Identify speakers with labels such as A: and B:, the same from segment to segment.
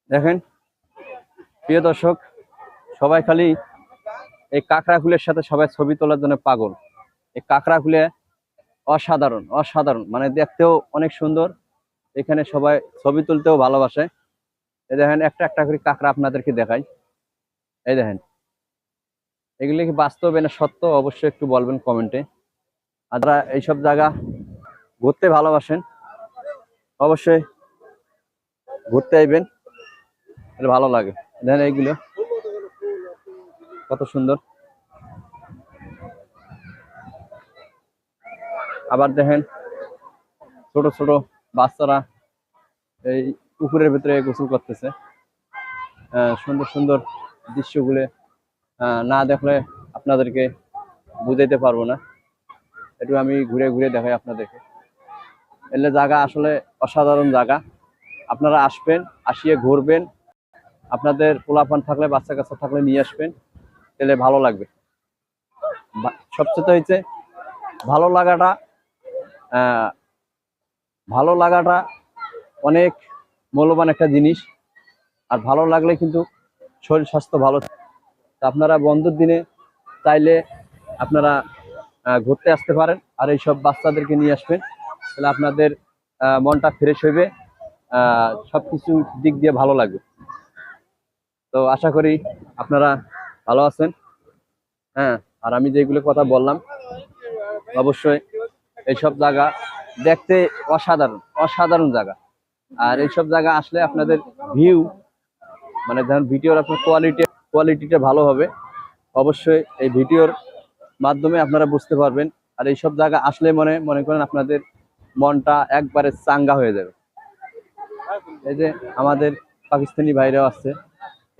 A: দেখেন প্রিয় দর্শক, সবাই খালি এই কাঁকড়া ফুলের সাথে সবাই ছবি তোলার জন্য পাগল। এই কাঁকড়া ফুলে অসাধারণ অসাধারণ, মানে দেখতেও অনেক সুন্দর। এখানে সবাই ছবি তুলতেও ভালোবাসে। এই দেখেন একটা একটা করে কাঁকড়া আপনাদেরকে দেখাই। এই দেখেন, এগুলি কি বাস্তবে না সত্য, অবশ্যই একটু বলবেন কমেন্টে। আর যারা এইসব জায়গা ঘুরতে ভালোবাসেন অবশ্যই ঘুরতে আইবেন, এটা ভালো লাগে। দেখেন এইগুলো কত সুন্দর। আবার দেখেন ছোট ছোট বাচ্চারা এই পুকুরের ভিতরে গোসল করতেছে। সুন্দর সুন্দর দৃশ্যগুলো না দেখলে আপনাদেরকে বুঝাইতে পারবো না। একটু আমি ঘুরে ঘুরে দেখাই আপনাদেরকে। এলে জায়গা আসলে অসাধারণ জায়গা। আপনারা আসবেন, আসিয়ে ঘুরবেন। আপনাদের পোলাপান থাকলে, বাচ্চা কাচ্চা থাকলে নিয়ে আসবেন, তাহলে ভালো লাগবে। সবচেয়ে হয়েছে ভালো লাগাটা, ভালো লাগাটা অনেক মূল্যবান একটা জিনিস। আর ভালো লাগলে কিন্তু শরীর স্বাস্থ্য ভালো থাকে। আপনারা বন্ধুর দিনে চাইলে আপনারা ঘুরতে আসতে পারেন, আর এইসব বাচ্চাদেরকে নিয়ে আসবেন, তাহলে আপনাদের মনটা ফ্রেশ হইবে, সবকিছু দিক দিয়ে ভালো লাগবে। তো আশা করি আপনারা ভালো আছেন। হ্যাঁ, আর আমি যেগুলো কথা বললাম অবশ্যই এইসব জায়গা দেখতে অসাধারণ অসাধারণ জায়গা। আর এইসব জায়গা আসলে আপনাদের ভিউ, মানে ধরেন ভিডিওর আপনার কোয়ালিটিটা ভালো হবে। অবশ্যই এই ভিডিওর মাধ্যমে আপনারা বুঝতে পারবেন। আর এইসব জায়গা আসলে মনে করেন আপনাদের মনটা একবারে চাঙ্গা হয়ে যাবে। এই যে আমাদের পাকিস্তানি ভাইরাও আসছে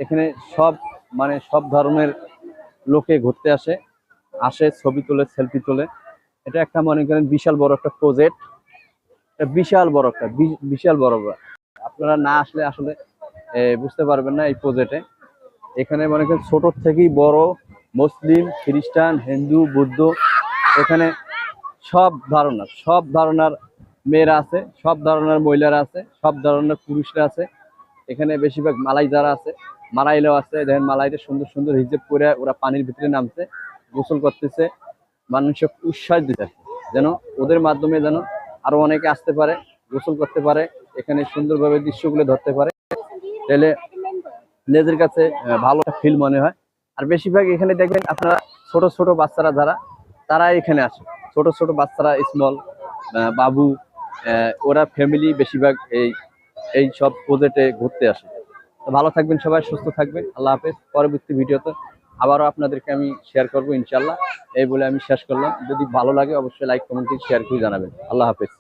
A: এখানে, সব মানে সব ধরনের লোকে ঘুরতে আসে ছবি তোলে, সেলফি তোলে। এটা একটা মনে করেন বিশাল বড় একটা প্রজেক্ট, বিশাল বড়। আপনারা না আসলে আসলে বুঝতে পারবেন না এই প্রজেক্টে। এখানে মনে করেন ছোট থেকেই বড়, মুসলিম, খ্রিস্টান, হিন্দু, বৌদ্ধ, এখানে সব ধরনের মেয়েরা আছে, সব ধরনের মহিলারা আছে, সব ধরনের পুরুষরা আছে। এখানে বেশিরভাগ মালাই যারা আছে, মালাইলেও আছে। দেখেন মালাইটা সুন্দর সুন্দর হিজাব করে ওরা পানির ভিতরে নামছে, গোসল করতেছে, মানুষকে উৎসাহ দিতে, যেন ওদের মাধ্যমে যেন আরো অনেকে আসতে পারে, গোসল করতে পারে, এখানে সুন্দরভাবে দৃশ্যগুলো ধরতে পারে, তাহলে নিজের কাছে ভালো ফিল মনে হয়। আর বেশিরভাগ এখানে দেখবেন আপনারা ছোট ছোট বাচ্চারা যারা, তারা এখানে আসে। ছোট ছোট বাচ্চারা, স্মল বাবু, ওরা ফ্যামিলি বেশিরভাগ এই সব প্রজেক্টে ঘুরতে আসে। তো ভালো থাকবেন সবাই, সুস্থ থাকবেন। আল্লাহ হাফেজ। পরবর্তী ভিডিওতে আবারও আপনাদেরকে আমি শেয়ার করবো ইনশাল্লাহ। এই বলে আমি শেষ করলাম। যদি ভালো লাগে অবশ্যই লাইক, কমেন্ট, শেয়ার করে জানাবেন। আল্লাহ হাফেজ।